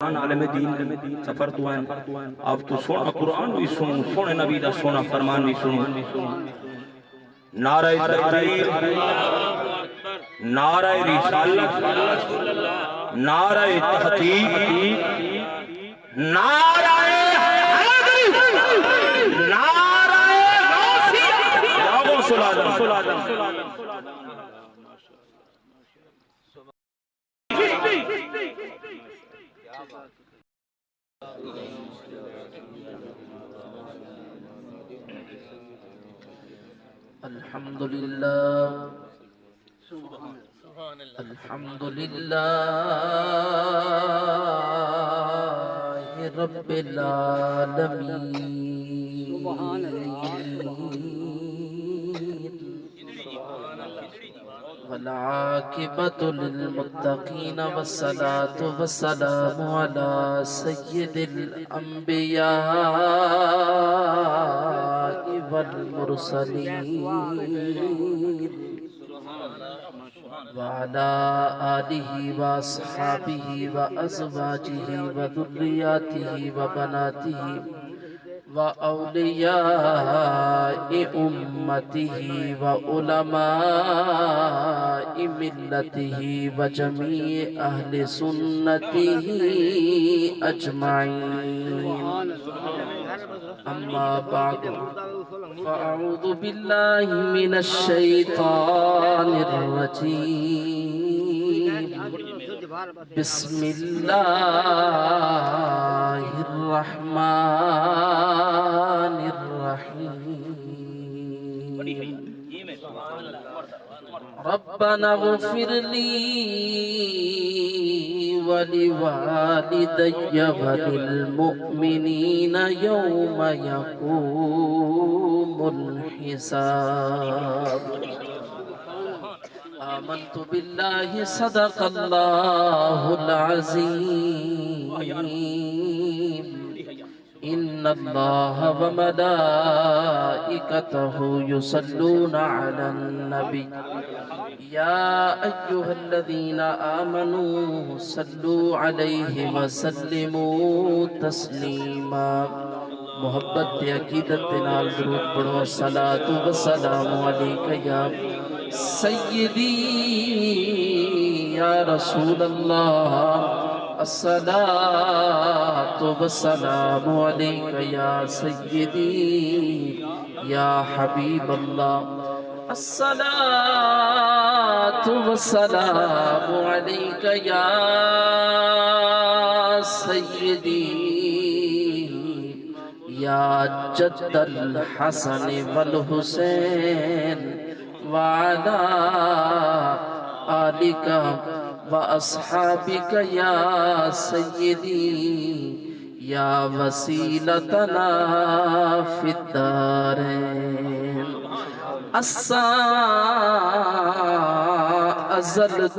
عالم دین سفر تو ہیں اب تو سونا قرآن بھی سنو سونے نبی دا سونا فرمان بھی سنو نعرہ تکبیر نعرہ رسالت نعرہ تحقیق نعرہ حیدری نعرہ غوثیہ یا غوث العظم الحمد لله الحمد لله رب العالمين والعاقبة للمتقين والصلاة والسلام على سيد الأنبياء والمرسلين وعلى آله وأصحابه وأزواجه وذرياته وبناته وأولياء أمته وعلماء ملته وجميع أهل سنته أجمعين أما بعد فأعوذ بالله من الشيطان الرجيم بسم الله الرحمن الرحيم ربنا اغفر لي ولوالدي وللمؤمنين يوم يقوم الحساب آمنت بالله صدق الله العظيم إن الله وملائكته يصلون على النبي يا أيها الذين آمنوا صلوا عليه وسلموا تسليما محبت عقیدت نال درود پڑھو صلاۃ و سلام علیک یا سیدی یا رسول اللہ الصلاۃ والسلام علیک یا سیدی یا حبیب اللہ الصلاۃ والسلام علیک یا سیدی یا جد الحسن والحسین وعلى آلك وأصحابك يا سيدي يا وسيلتنا في الدارين أزلت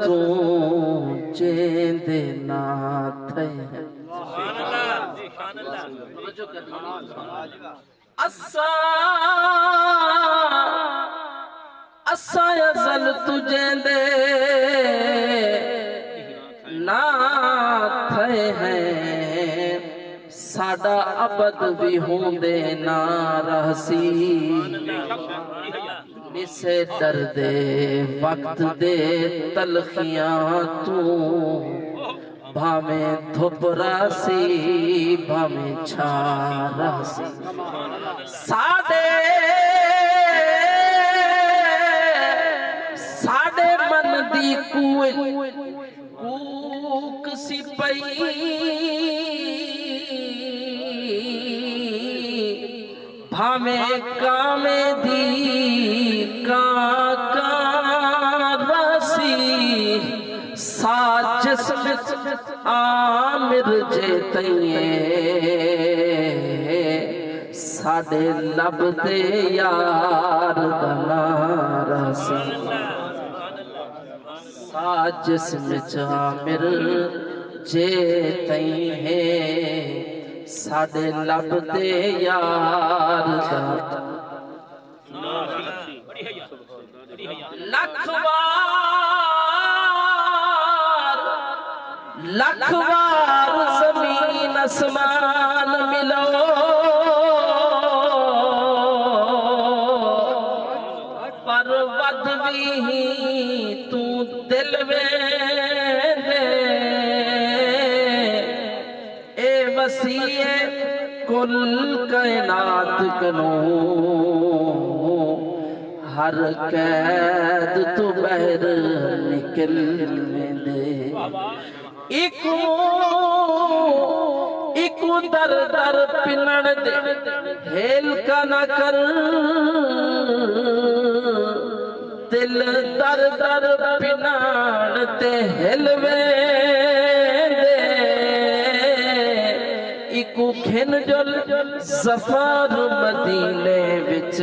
جندنا تھے اسا ازل تجھے دے نا تھے ہیں ساڈا ابد بھی ہوں دے نا رہسی نسے درد وقت دے تلخیاں تو بھامیں دھوپ راسی بھامیں چھا راسی ساڑے من دی کوک سی پئی بھامیں کامے دی کاکا راسی ساجس آمر جے تیئے ساڑے لب دے یار دنا راسی ساجس مچ آمر جے تیئے ساڑے لب دے یار دنا لکھوار آسمان ملو پر ود بھی تو دل ویندے اے وسیع کل کائنات کنو ہر قید تو بہر نکل ویندے ایکو در در پنڑ دے ہیل کا نہ کر دل در در پنڑ تے ہل ویندے ایکو کھن جل زفار مدینے وچ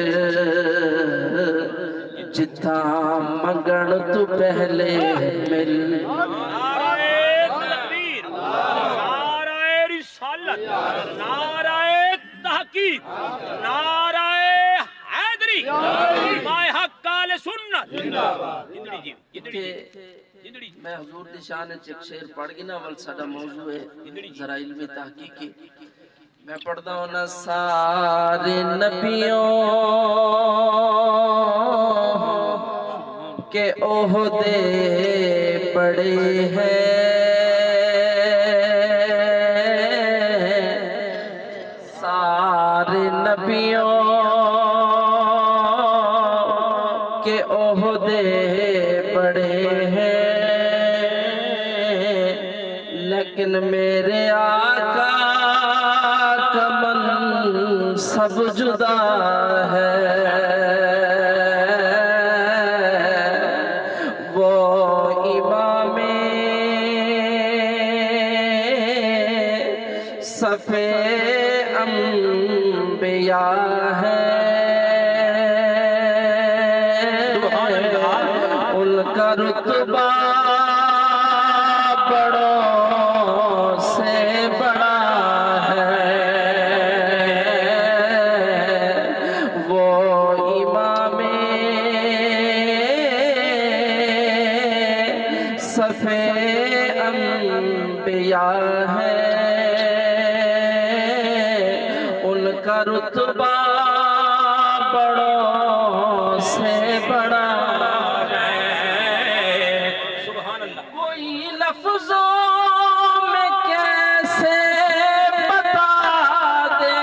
جتھا منگن تو پہلے مل نعرہ تحقیق نعرہ حیدری مائے حق آل سنت میں حضور دی شان ایک شعر پڑھ گی نا ول ساڈا موضوع ہے ذرا علمی تحقیقی میں پڑھدا ہوں نا سارے نبیوں کے عہدے بڑے ہیں نبیوں کے عہدے بڑے ہیں لیکن میرے آقا کا منصب جدا ہے وہ امام صفِ انبیاء ہے ان کا رتبہ بڑوں سے بڑا ہے وہ امام صفِ انبیاء ہے کا رتبہ بڑوں سے بڑا ہے سبحان اللہ کوئی لفظوں میں کیسے بتا دے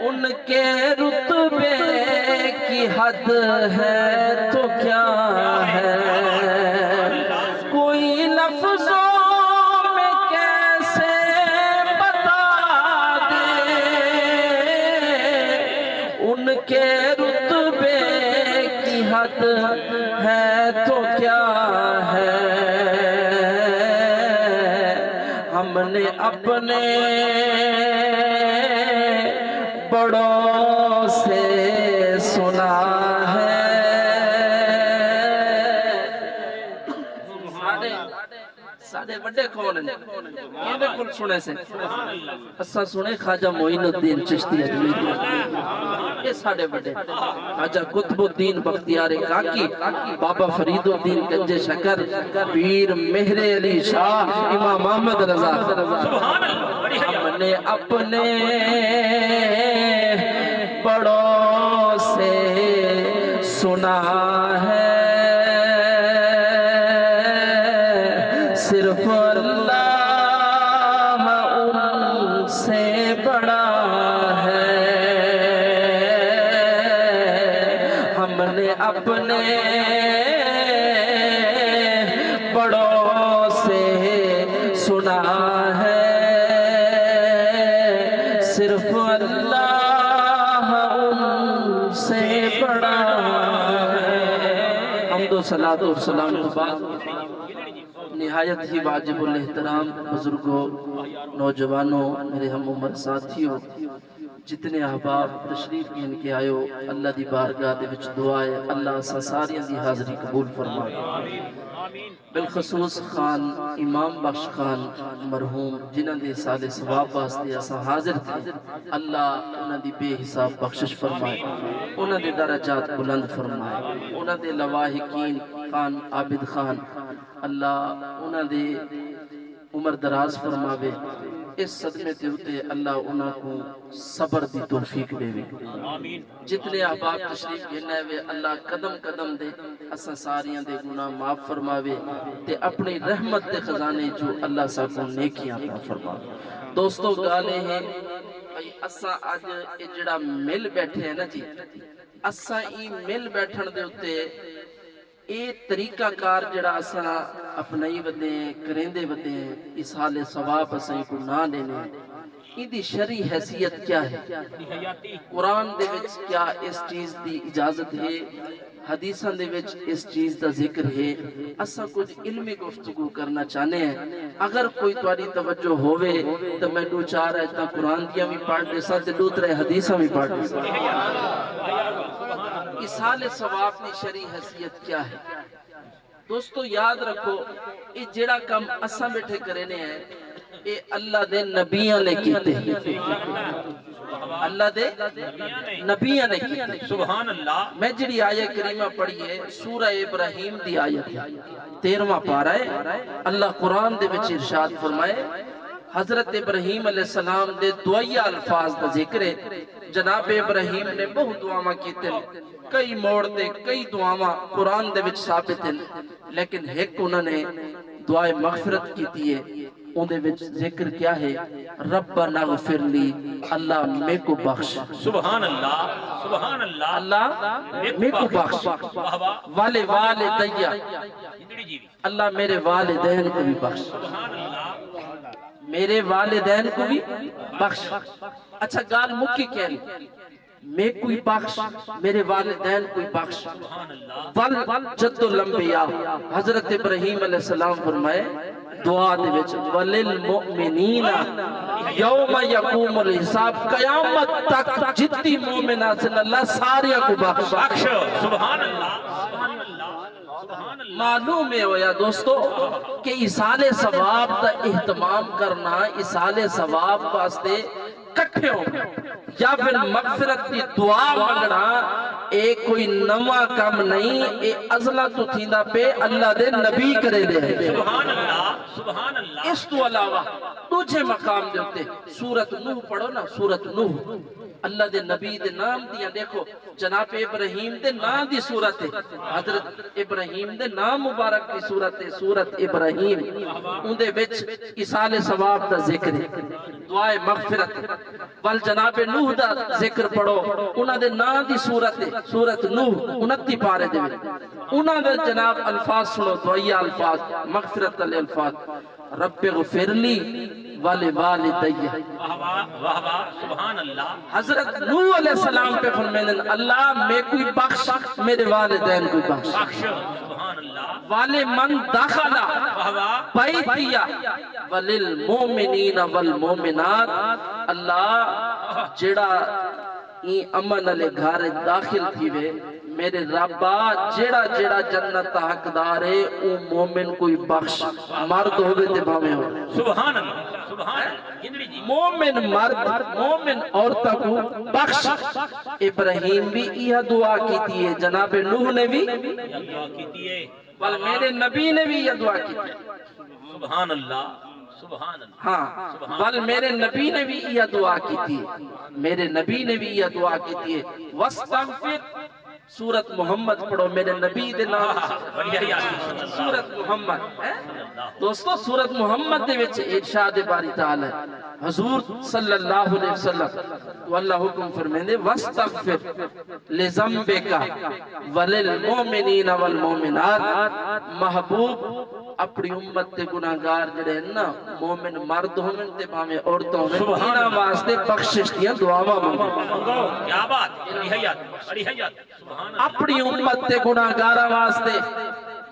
ان کے رتبے کی حد ہے تو کیا ہے کوئی لفظوں کے رتبے کی حد ہے تو کیا ہے ہم نے اپنے بڑوں سے سنا ہے ساڑھے بڑے کون ہیں یہ بالکل سنے سے اسا سنے خواجہ معین الدین چشتی اجمیری یہ ساڑھے بڑے خواجہ قطب الدین بختیار کاکی بابا فرید الدین گنج شکر پیر مہر علی شاہ امام محمد رضا ہم نے اپنے بڑوں سے سنا ہے صرف اللہ ان سے بڑا ہے ہم نے اپنے بڑوں سے سنا ہے صرف اللہ ان سے بڑا ہے حمد و صلاۃ و سلام کے بعد نہایت ہی واجب الاحترام بزرگوں نوجوانوں میرے ہم عمر ساتھیوں جتنے احباب تشریف گھن کے آئیو اللہ دی بارگاہ دے وچ دعا ہے اللہ اساں ساریاں دی حاضری قبول فرمائے بالخصوص خان امام بخش خان مرحوم جنہاں دے سال ثواب واسطے اساں حاضر تھے اللہ انہاں دی بے حساب بخشش فرمائے انہاں دے درجات بلند فرمائے انہاں دے لواحقین خان عابد خان اللہ عمر دراز فرماوے اس صدمے تے اتے اللہ انہاں کو صبر دی توفیق دے وے آمین جتنے احباب تشریف گھنے وے اللہ قدم قدم دے اساں ساریاں دے گناہ معاف فرماوے تے اپنی رحمت دے خزانے جو اللہ سا کو نیکیاں عطا فرماوے دوستو گالے ہیں بھئی اساں آج اے جڑا مل بیٹھے ہیں نا جی اساں ای مل بیٹھن دے اتے اے طریقہ کار جڑا اساں اپنائی ودے ہیں کرندے ودے ہیں اس حال ثواب اساں کو نہ لینے ان دی شرعی حیثیت کیا ہے حیاتی قرآن دے وچ کیا اس چیز دی اجازت ہے حدیثاں دے وچ اس چیز دا ذکر ہے اساں کچھ علمی گفتگو کرنا چاہنے ہیں اگر کوئی تواڈی توجہ ہووے تو میں دو چار ایتاں قرآن دیاں بھی پڑھ دے سا تے دو ترے حدیثاں بھی پڑھ دے سا اصحال ثواب کی شرعی حیثیت کیا ہے دوستو یاد رکھو یہ جڑا کم اساں بیٹھے کرنے ہیں اے اللہ دے نبیاں نے کیتے اللہ دے نبیاں نے کیتے سبحان اللہ میں جڑی آیت کریمہ پڑھیے سورہ ابراہیم دی آیت ہے 13واں پارہ ہے اللہ قرآن دے وچ ارشاد فرمائے حضرت ابراہیم علیہ السلام دے دعائیہ الفاظ دا ذکر ہے جناب ابراہیم نے بہت دعاواں کیتے کئی موڑ دے کئی دعاواں قرآن دے وچ ثابت ہیں لیکن ایک انہوں نے دعائے مغفرت کیتی ہے ان دے وچ ذکر کیا ہے ربنا اغفر لی اللہ میں کو بخش سبحان اللہ سبحان اللہ اللہ میں کو بخش والے والدیہ جندڑی جی اللہ میرے والدین کو بھی بخش سبحان اللہ میرے والدین کو بھی بخش اچھا گال مکی کہہ لی میں کوئی بخش میرے والدین کوئی بخش سبحان اللہ ول جد الانبیاء حضرت ابراہیم علیہ السلام فرمائے دعا دے وچ وللمؤمنین یوم یقوم الحساب قیامت تک جتنی مومنات سے اللہ ساریاں کو بخش بخش سبحان اللہ سبحان اللہ سبحان اللہ معلوم ہے ہویا دوستو کہ اصال ثواب دا اہتمام کرنا اصال ثواب واسطے کٹھے ہوں یا پھر مغفرت کی دعا مانگنا ایک کوئی نواں کام نہیں اے ازلا تو تھیندا پہ اللہ دے نبی کرے دے سبحان اللہ سبحان اللہ اس تو علاوہ تجھے مقام دے ہوتے سورت نوح پڑھو نا سورت نوح اللہ دے نبی دے نام دیا دیکھو جناب ابراہیم دے نام دی صورت ہے حضرت ابراہیم دے نام مبارک دی صورت ہے سورت ابراہیم ان دے وچ اصال ثواب دا ذکر ہے دعائے مغفرت وال جناب نوح دا ذکر پڑھو انہاں دے نام دی صورت ہے سورت نوح 29 پارے دے وچ انہاں دے جناب الفاظ سنو دعائیہ الفاظ مغفرت علی الفاظ رب اغفر لی والدیہ واہ واہ سبحان اللہ حضرت نوح علیہ السلام پہ فرمائیں اللہ میں کوئی بخش میرے والدین کوئی بخش بخش سبحان اللہ والے من داخلہ واہ واہ بیتیا وللمومنین والمومنات اللہ جڑا این امن علی گھر داخل تھی وے میرے ربا جڑا جڑا جنت حقدار ہے او مومن کوئی بخش مرد ہوئے تے بھاوے ہو سبحان اللہ سبحان اللہ جندڑی جی مومن مرد مومن عورتوں کو بخش ابراہیم بھی یہ دعا کی ہے جناب نوح نے بھی دعا کیتی ہے بل میرے نبی نے بھی یہ دعا کی ہے سبحان اللہ سبحان اللہ ہاں بل میرے نبی نے بھی یہ دعا کی تھی میرے نبی نے بھی یہ دعا کی تھی وَاسْتَغْفِرْ سورت محمد پڑھو میرے نبی دے نام بڑھیا یاد سورت محمد دوستو سورت محمد دے وچ ارشاد باری تعالی حضور صلی اللہ علیہ وسلم تو اللہ حکم فرمیندے وَاسْتَغْفِرْ لِذَنْبِكَ وَلِلْمُؤْمِنِينَ وَالْمُؤْمِنَاتِ محبوب اپنی امت تے گناہگار جڑے ہیں نا مومن مرد ہومن تے بھاویں عورتوں ہومن انہاں واسطے بخشش دیاں دعاواں مانگو کیا بات بڑی حیات سبحان اللہ اپنی امت تے گناہگاراں واسطے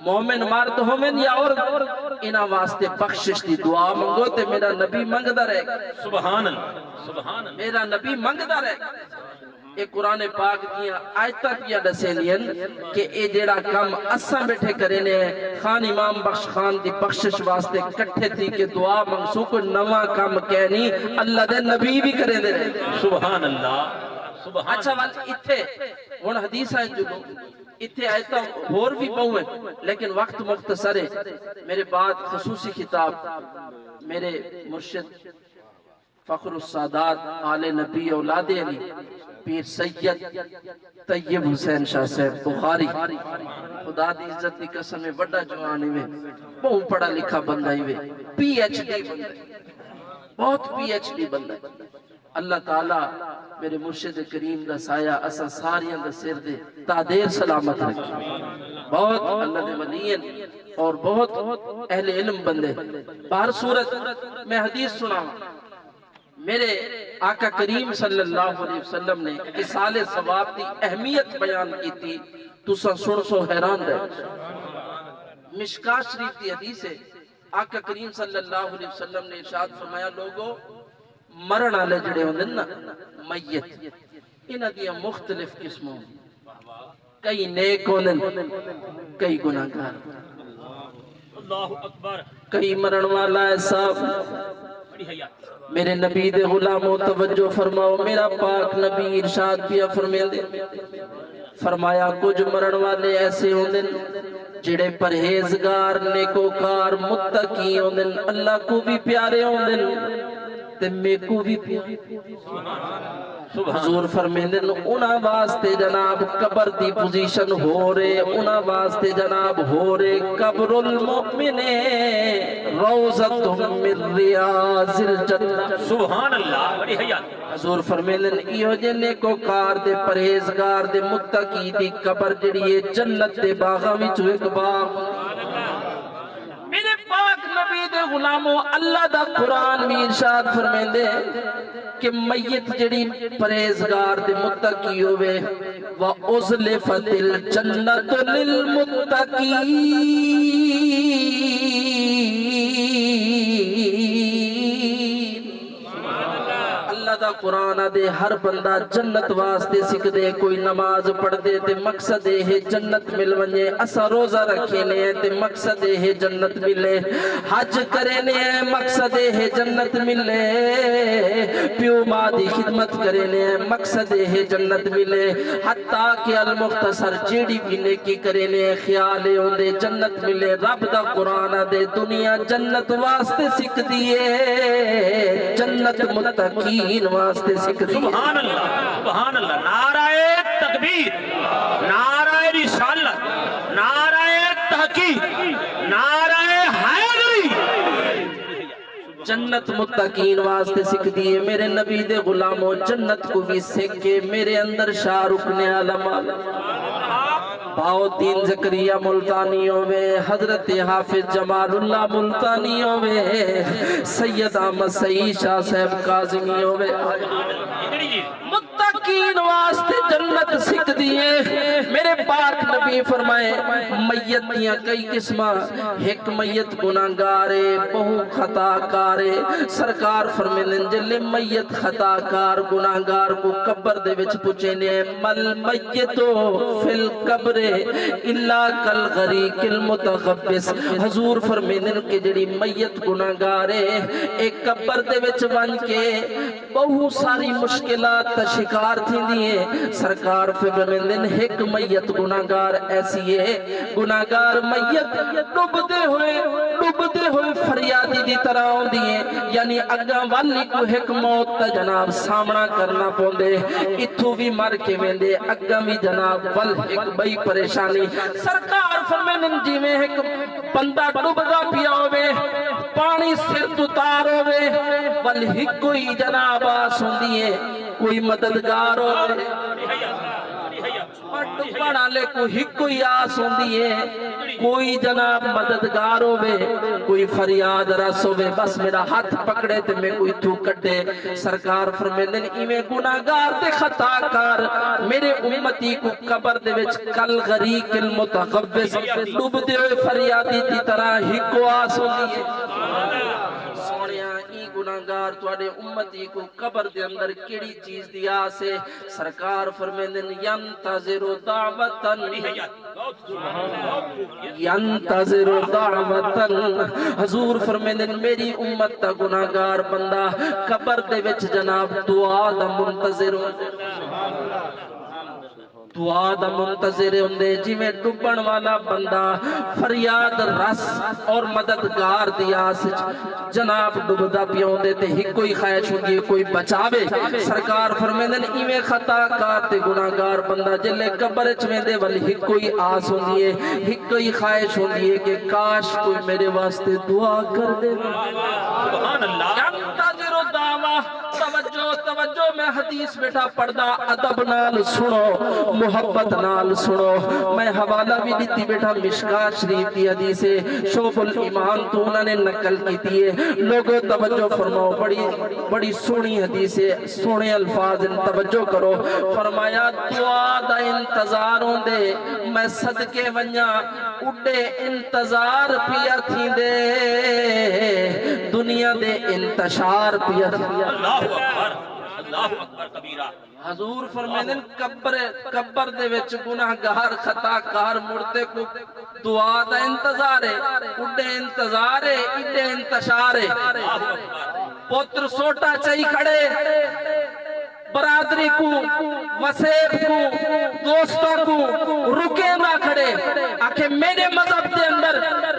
مومن مرد ہومن یا عورت انہاں واسطے بخشش دی دعا مانگو تے میرا نبی منگدا رہے سبحان اللہ سبحان اللہ میرا نبی منگدا رہے اے قرآن پاک دیا آیتاں کیا دسینین کہ اے جیڑا کام اساں بیٹھے کرنے خان امام بخش خان دی بخشش واسطے کٹھے تھی کہ دعا منگسو کو نواں کام کہنی اللہ دے نبی بھی کرے دے رہے سبحان اللہ سبحان اچھا وال اتھے ہن حدیث ہے جو اتنے آیتاں اور بھی بہو ہیں لیکن وقت مختصر ہے. میرے بعد خصوصی خطاب میرے مرشد فخر السادات آل نبی اولاد علی پیر سید طیب حسین شاہ صاحب بخاری خدا دی عزت دی قسم میں بڑا جوان ہوئے بہت پڑھا لکھا بندہ ہوئے پی ایچ ڈی بندہ بہت پی ایچ ڈی بندہ. اللہ تعالیٰ میرے مرشد کریم دا سایہ اسا ساریاں دا سر دے تا دیر سلامت رکھے. بہت اللہ دے ولین اور بہت اہل علم بندے. بہر صورت میں حدیث سنا میرے آقا کریم صلی اللہ علیہ وسلم نے اصال ثواب کی اہمیت بیان کی تھی تو سن سو حیران رہے. مشکاہ شریف کی حدیث ہے آقا کریم صلی اللہ علیہ وسلم نے ارشاد فرمایا لوگوں مرن والے جڑے ہوندے نا میت انہاں دی مختلف قسموں کئی نیک ہوندے کئی گناہگار اللہ اکبر کئی مرن والا ہے صاحب. بڑی حیات میرے نبی دے غلاموں توجہ فرماؤ میرا پاک نبی ارشاد پیا فرمیندے فرمایا کچھ مرن والے ایسے ہوندے جڑے پرہیزگار نیکوکار متقی ہوندے اللہ کو بھی پیارے ہوندے تے میں کو بھی پیارے. حضور فرمیندے انہاں واسطے جناب قبر دی پوزیشن ہو رہے انہاں واسطے جناب ہو رہے قبر المؤمن روضۃ من ریاض الجنہ. سبحان اللہ بڑی حیات. حضور فرمیندے ایہو جے نیکوکار دے پرہیزگار دے متقی دی قبر جڑی ہے جنت دے باغاں وچ ایک باغ. میرے پاک نبی دے غلاموں اللہ دا قرآن بھی ارشاد فرمیندے کہ میت جڑی پرہیزگار دے متقی ہوئے وَأُزْلِفَتِ الْجَنَّةُ لِلْمُتَّقِينَ. اللہ دا قرآن دے ہر بندہ جنت واسطے سکھ دے کوئی نماز پڑھ دے تے مقصد ہے جنت مل ونجے اسا روزہ رکھے نے تے مقصد ہے جنت ملے حج کرے نے مقصد ہے جنت ملے پیو ماں دی خدمت کرے نے مقصد ہے جنت ملے حتیٰ کہ المختصر جیڑی بھی نیکی کرے نے خیال ہوندے جنت ملے. رب دا قرآن دے دنیا جنت واسطے سکھ دیے جنت متقین واسطے سکھ دیے. سبحان اللہ سبحان اللہ. نعرہ تکبیر نعرہ رسالت نعرہ تحقیق نعرہ حیدری. جنت متقین واسطے سکھ دیے. میرے نبی دے غلاموں جنت کو بھی سکھ کے میرے اندر شاہ رکن عالم بہاؤالدین زکریا ملتانی ہوئے حضرت حافظ جمال اللہ ملتانی ہوئے سید احمد سعید شاہ صاحب کاظمی ہوئے متقین واسطے جنت سکھ دیے. میرے پاک نبی فرمائے میت دیاں کئی قسمہ ایک میت گناہگارے بہو خطاکارے. سرکار فرمیندے جلے میت خطاکار گناہگار کو قبر دے وچ پوچھے نے مل میتو فی القبر الا کالغریق المتغبس. حضور فرمیندے کہ جڑی میت گناہگارے ایک قبر دے وچ ون کے بہت ساری مشکلات تا شکار تھی دیئے. سرکار فرمیندے ایک میت گناہگار ایسی ہے گناہگار میت ڈوبدے ہوئے فریادی دی طرح ہوں دیئے یعنی اگاں والی کو ایک موت تا جناب سامنا کرنا پوندے اتھو بھی مر کے ویندے اگاں بھی جناب ول ایک بئی پریشانی. سرکار فرمیندے جی میں ایک بندہ ڈوبدا پیا ہوئے پانی سر تار ہوئے ول ہی کوئی جناب آس ہوں دیئے کوئی مددگار ہوئے ڈبڑا لے کو ہی کوئی آس ہوندی ہے کوئی جناب مددگار ہوئے کوئی فریاد رس ہوئے بس میرا ہاتھ پکڑے تے میں کوئی تو کٹے. سرکار فرمیندے ایویں گناہگار تے خطاکار میرے امتی کو قبر دے وچ کل غریق المتغبس ڈوبدے ہوئے فریادی دی طرح ہی کو آس ہوندی ہے. سونیا ای گناہگار تواڈے امتی کو قبر دے اندر کیڑی چیز دی آس ہے. سرکار فرمیندے ینتظر دعوتن ینتظر دعوتن. حضور فرمیندے میری امت دا گناہگار بندہ قبر دے وچ جناب دعا دا منتظر ہو. دعا دا منتظر ہوندے جویں ڈبن والا بندہ فریاد رس اور مددگار دی آس جناب ڈبدا پیوندے تے ہک کوئی خواہش ہوندی ہے کوئی بچاوے سرکار فرمیندے نے ایویں خطا کار تے گناہگار بندہ جلے قبر وچ ویندے ول ہک کوئی آس ہوندی ہے ہک کوئی خواہش ہوندی ہے کہ کاش کوئی میرے واسطے دعا کر دے سبحان اللہ ینتظر الدعوہ توجہ توجہ میں حدیث بیٹا پڑھدا ادب نال سنو محبت نال سنو میں حوالہ بھی دیتی بیٹا مشکات شریف دی حدیث ہے شعب الایمان تو انہوں نے نقل کی ہے لوگوں توجہ فرماؤ بڑی سونی حدیث ہے سونے الفاظ توجہ کرو فرمایا دعا دا انتظاروں دے میں صدقے ونیا اڈے انتظار پیا تھی دے دنیا دے انتشار پیا تھی اللہ اکبر کبیرہ حضور فرمیدن قبر دے وچ گناہگار خطا کار مردے کو دعا دا انتظار ہے اڈے انتظار ہے اڈے انتشار ہے پتر سوٹا چاہی کھڑے برادری کو وسیب کو دوستوں کو رکے نہ کھڑے آکھے میرے مذہب دے اندر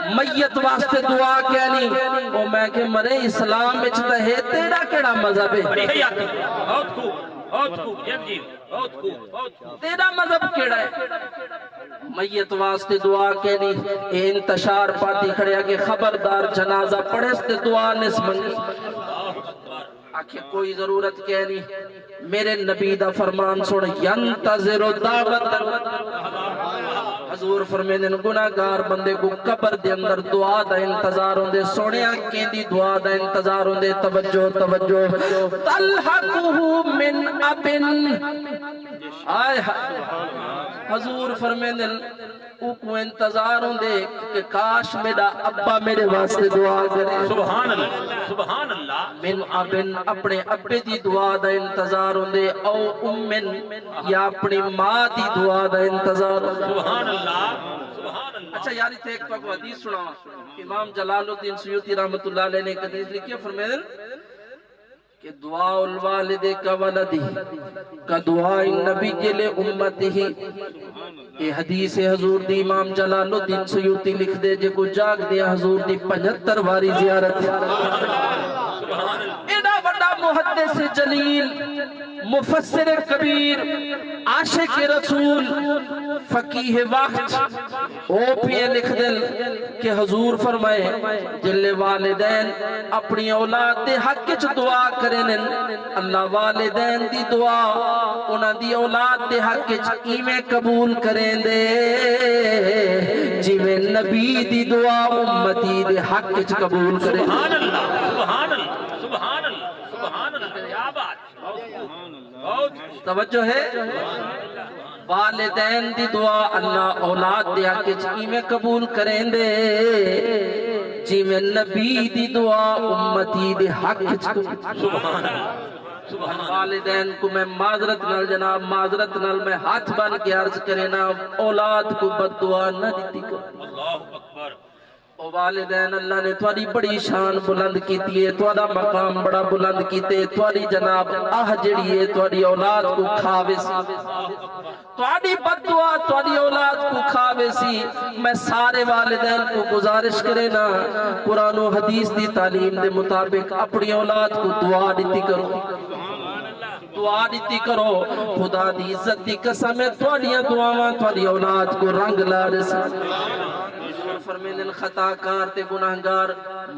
میت واسطے دعا کہنی او میں کہ مرے اسلام وچ تے ہے تیرا کیڑا مذہب ہے بڑی حیاتی بہت خوب جی بہت خوب تیرا مذہب کیڑا ہے میت واسطے دعا کہنی اے انتشار پاتی کھڑے کہ خبردار جنازہ پڑھے تے دعا نس منگی آکھے کوئی ضرورت کہنی میرے نبی دا فرمان سن ینتظر دعوت حضور فرمیندے گناہگار بندے کو قبر دے اندر دعا دا انتظار ہوندے سونیا کیندی دعا دا انتظار ہوندے توجہ توجہ تلحقہ من ابن آئے حضور فرمیندے او کو انتظار ہوندے کہ کاش میرا ابا میرے واسطے دعا کرے سبحان اللہ سبحان اللہ من ابن اپنے ابے دی دعا دا انتظار ہوندے او امن یا اپنی ماں دی دعا دا انتظار ہوندے سبحان اللہ سبحان اللہ اچھا یاری تھے ایک پاک حدیث سنا امام جلال الدین سیوطی رحمت اللہ علیہ نے ایک حدیث لکھی فرمیدن کہ دعا الوالد کا ولدی کا دعا نبی کے لئے امتی ہی یہ حدیث حضور دی امام جلال الدین سیوطی لکھ دے جے کو جاگ دیا حضور دی 75 واری زیارت ایڈا بڑا محدث جلیل مفسر کبیر عاشق رسول فقیہ وقت او پیے لکھ دل کہ حضور فرمائے جلے والدین اپنی اولاد دے حق چ دعا کریں اللہ والدین دی دعا انہاں دی اولاد دے حق چ ایویں قبول کریں دے جویں نبی دی دعا امتی دے حق چ قبول کریں سبحان اللہ سبحان اللہ سبحان اللہ سبحان اللہ کیا بات توجہ ہے والدین دی دعا اللہ اولاد دے حق چ میں قبول کریں دے جی میں نبی دی دعا امتی دے حق چ سبحان اللہ سبحان اللہ والدین کو میں معذرت نال جناب معذرت نال میں ہاتھ بن کے عرض کرے نا اولاد کو بد دعا نہ دیتی کر اللہ اکبر او والدین اللہ نے تھوڑی بڑی شان بلند کیتی ہے تھوڑا مقام بڑا بلند کیتے تھوڑی جناب جڑی ہے تھوڑی اولاد کو کھاوے سی تھوڑی بد دعا تھوڑی اولاد کو کھاوے سی میں سارے والدین کو گزارش کرے نا قرآن و حدیث دی تعلیم دے مطابق اپنی اولاد کو دعا دیتی کرو دعا دیتی کرو خدا دی عزت دی قسم ہے تھوڑیاں دعاواں تھوڑی اولاد کو رنگ لا رسی فرمیدن خطا کار تے گناہگار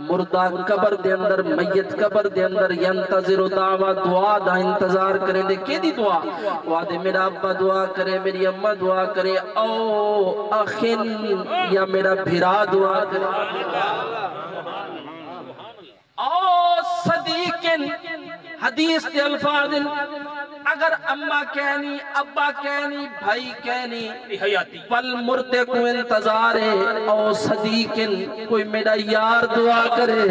مردہ قبر دے اندر میت قبر دے اندر ینتظر دعویٰ دعا دا انتظار کریں دے کی دی دعا وعدے میرا ابا دعا کرے میری امہ دعا کرے او اخن یا میرا بھرا دعا کرے او صدیقن حدیث کے الفاظ اگر اماں کہنی ابا کہنی بھائی کہنی حیاتی پل مردے کو انتظار ہے او صدیقن کوئی میرا یار دعا کرے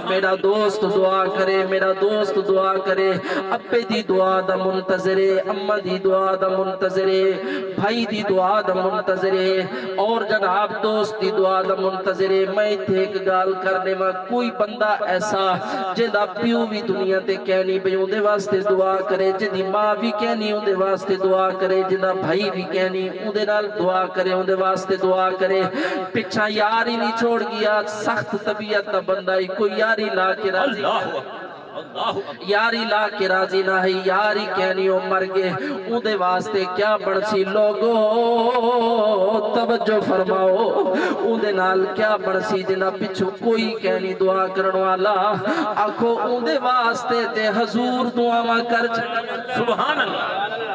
میرا دوست دعا کرے، میرا دوست دعا کرے، ابے دی دعا دا منتظرے، اماں دی دعا دا منتظرے، بھائی دی دعا دا منتظرے، اور جناب دوست دی دعا دا منتظرے۔ میں تھے ایک گال کرنے میں، کوئی بندہ ایسا جدا پیو بھی دنیا تے کہنی بھئی اون دے واسطے دعا کرے، جدی ماں بھی کہنی اون دے واسطے دعا کرے، جدا بھائی بھی کہنی اون دے نال دعا کرے، اون دے واسطے دعا کرے۔ پچھا یار ہی نہیں چھوڑ گیا، سخت طبیعت دا بندہ ہی، کوئی یاری لا کے راضی یاری لا کے راضی نہ ہے، یاری کہنی او مر گئے، اون دے واسطے کیا بڑسی لوگو توجہ فرماؤ، اون دے نال کیا بڑسی جنا پچھو کوئی کہنی دعا کرن والا، آکھو اون دے واسطے تے حضور دعا کر سبحان اللہ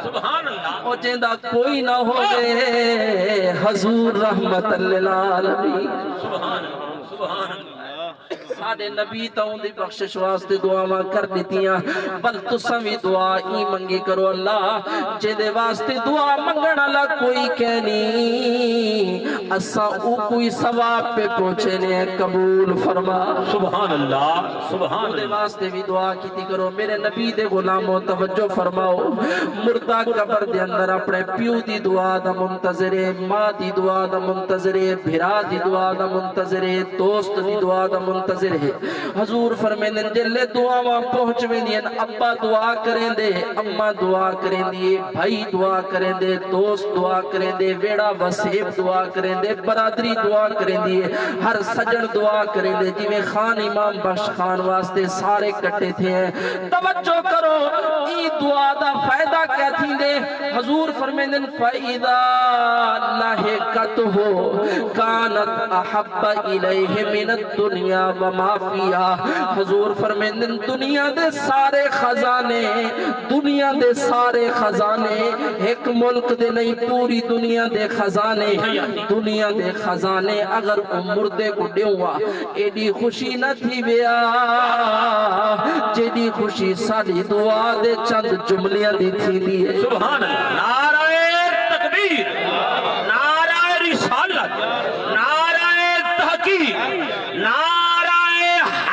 سبحان اللہ او جندہ کوئی نہ ہوئے حضور رحمت للعالمین۔ سبحان اللہ سبحان اللہ ساڑے نبی تاؤں دی بخشش واسطے دعا کر دیتیاں، بل تساں بھی دعا ہی منگی کرو اللہ جے دے واسطے دعا منگن اللہ کوئی کہنی اساں او کوئی ثواب پہ پہنچے نے قبول فرما۔ سبحان اللہ سبحان دے اللہ واسطے بھی دعا کیتی کرو، میرے نبی دے غلاموں توجہ فرماؤ، مردہ قبر دے اندر اپنے پیو دی دعا دا منتظرے، ماں دی دعا دا منتظرے، بھرا دی دعا دا منتظرے، دوست دی دعا دا منتظر ہے۔ حضور فرمیندن جلے دعا پہنچ ویندین، ابا دعا کریں دے، اماں دعا کریں دے، بھائی دعا کریں دے، دوست دعا کریں دے، ویڑا وسیب دعا کریں دے، برادری دعا کریں دے، ہر سجن دعا کریں دے، جی میں خان امام بخش خان واسطے سارے کٹے تھے ہیں۔ توجہ کرو ای دعا دا فائدہ کیا تھی دے؟ حضور فرمیندن فَإِذَا لَحِقَتْهُ كَانَتْ أَحَبَّ إِلَيْهِ مِنَ الدُّنْيَا وَمَا فِيهَا۔ حضور فرمیندن دنیا دے سارے خزانے، دنیا دے سارے خزانے، ایک ملک دے نہیں پوری دنیا دے خزانے، دنیا دے خزانے اگر مردے کو ڈیوہ ایڈی خوشی نہ تھی بیا جیڈی خوشی ساری دعا دے چند جملیاں دی تھی دیئے۔ سبحان اللہ نعرہ تکبیر، نعرہ رسالت، نعرہ تحقیق، نعرہ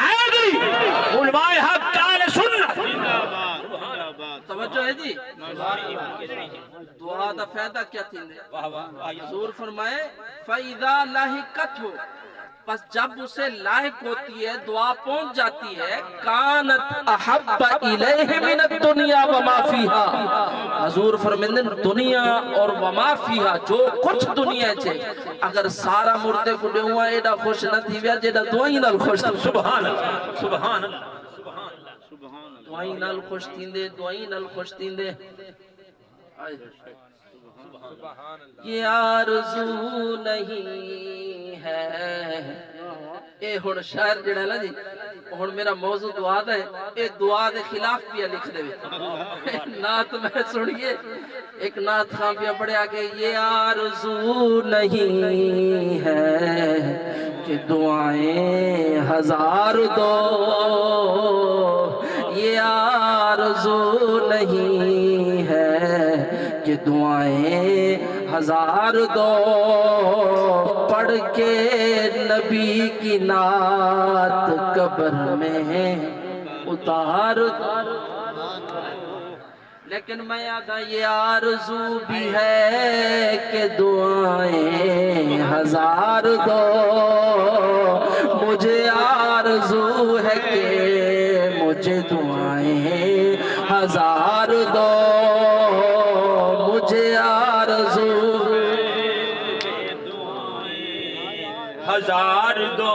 حیدری، علماء حق اہل سنت۔ توجہ ہے جی، دعا دا فائدہ کیا تھی نے؟ حضور فرمائے فَإِذَا لَحِقَتْهُ، پس جب اسے لاحق ہوتی ہے، دعا پہنچ جاتی ہے، کانت احب الیہ من الدنیا وما فیہا۔ حضور فرمیندن دنیا اور وما فیہا جو کچھ دنیا چھے اگر سارا مردے کو دے ہوا ایڈا خوش نہ تھی ویا جیڈا دعائیں نال خوش تھی۔ سبحان اللہ سبحان اللہ دعائیں نال خوش تھیندے، دعائیں نال خوش تھیندے۔ یہ آرزو نہیں ہے، اے ہن شاعر جڑا ہے نا جی، ہن میرا موضوع دعا دا ہے، اے دعا دے خلاف بھی لکھ دے نعت میں سنیے، ایک نعت خان بھی پڑھے آگے، یہ آرزو نہیں ہے کہ دعائیں ہزار دو، یہ آرزو نہیں ہے کہ دعائیں ہزار دو، پڑھ کے نبی کی نعت قبر میں اتار دو۔ لیکن میں آدھا یہ آرزو بھی ہے کہ دعائیں ہزار دو، مجھے آرزو ہے کہ مجھے دعائیں ہزار دو، مجھے آرزو ہزار دو۔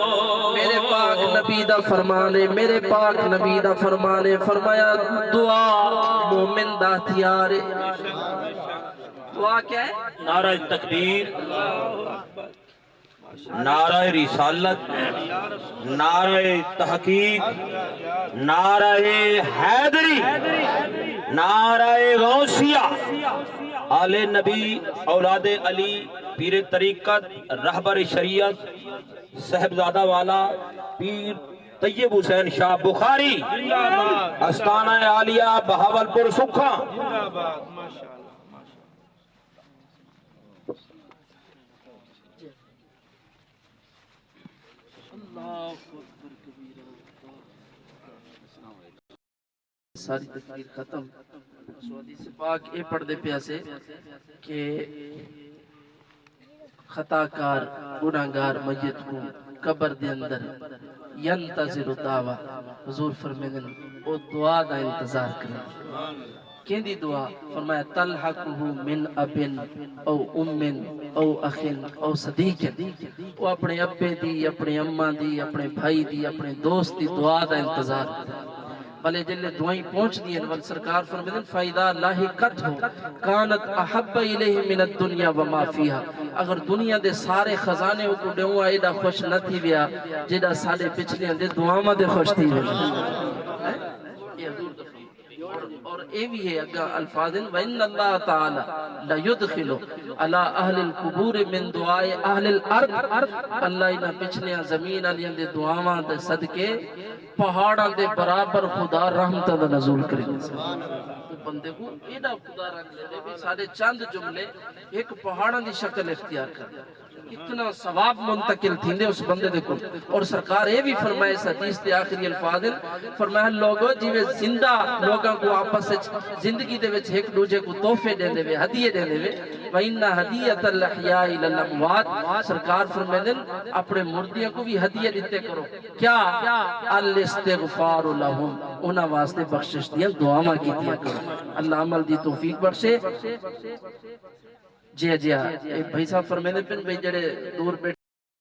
میرے پاک نبی دا فرمانے، میرے پاک نبی دا فرمانے، فرمایا دعا مومن دا ہتھیار ہے۔ دعا کیا ہے؟ نعرہ تکبیر، نعرہ رسالت، نعرہ تحقیق، نعرہ حیدری، نعرہ غوثیہ، آل نبی، اولاد علی، پیر طریقت، رہبر شریعت، صاحبزادہ والا، پیر طیب حسین شاہ بخاری، استانہ عالیہ بہاولپور سکھا۔ اللہ ساری تقریر ختم حدیث پاک اے پڑھ دے پیاسے کہ خطا کار گناہگار میت کو قبر دے اندر ینتظر دعویٰ حضور فرمیدن او دعا دا انتظار کریں کیندی دعا فرمایا تلحقہ من ابن او امن او اخن او صدیق وہ اپنے ابے دی اپنے اماں دی اپنے بھائی دی اپنے دوست دی دعا دا انتظار کریں بلے جلے دعائیں پہنچ دی ہیں سرکار فرمیدن فائدہ لاحقت ہو کانت احب الیہ من الدنیا وما فیہا اگر دنیا دے سارے خزانے کو ڈیوہاں ایڈا خوش نہ تھی بیا جیڈا سارے پچھلے دے دعاواں دے خوش تھی بیا یہ حضور دفعہ اور اے بھی ہے اگا الفاظ وَإِنَّ اللَّهَ تَعَالَى لَيُدْخِلُ عَلَىٰ أَهْلِ الْقُبُورِ مِن دُعَائِ أَهْلِ الْأَرْضِ اللہ انہاں پچھلیاں زمین علیاں دے دعاواں دے صدقے پہاڑاں دے برابر خدا رحمتہ دا نزول کریں تو بندے کو ایڈا خدا رکھ لے بھی سارے چند جملے ایک پہاڑاں دی شکل اختیار کر اتنا ثواب منتقل تھی دے اس بندے دے کو اور سرکار یہ بھی فرمائے اس حدیث دے آخری الفاظ فرمایا لوگوں جیوے زندہ لوگاں کو آپس زندگی دے وچ ایک دوجے کو تحفے دے دے ہدیے دے دے وَإِنَّ هَدِيَّةَ الْأَحْيَاءِ لَلْأَمْوَاتِ سرکار فرمائے اپنے مردیاں کو بھی ہدیے دیتے کرو کیا الاستغفار لهم انہاں واسطے بخشش دیا دعاواں کی دیا کرو اللہ عمل دی توفیق بخشے جی بھائی صاحب فرمیدے پن بھائی جڑے دور بیٹھے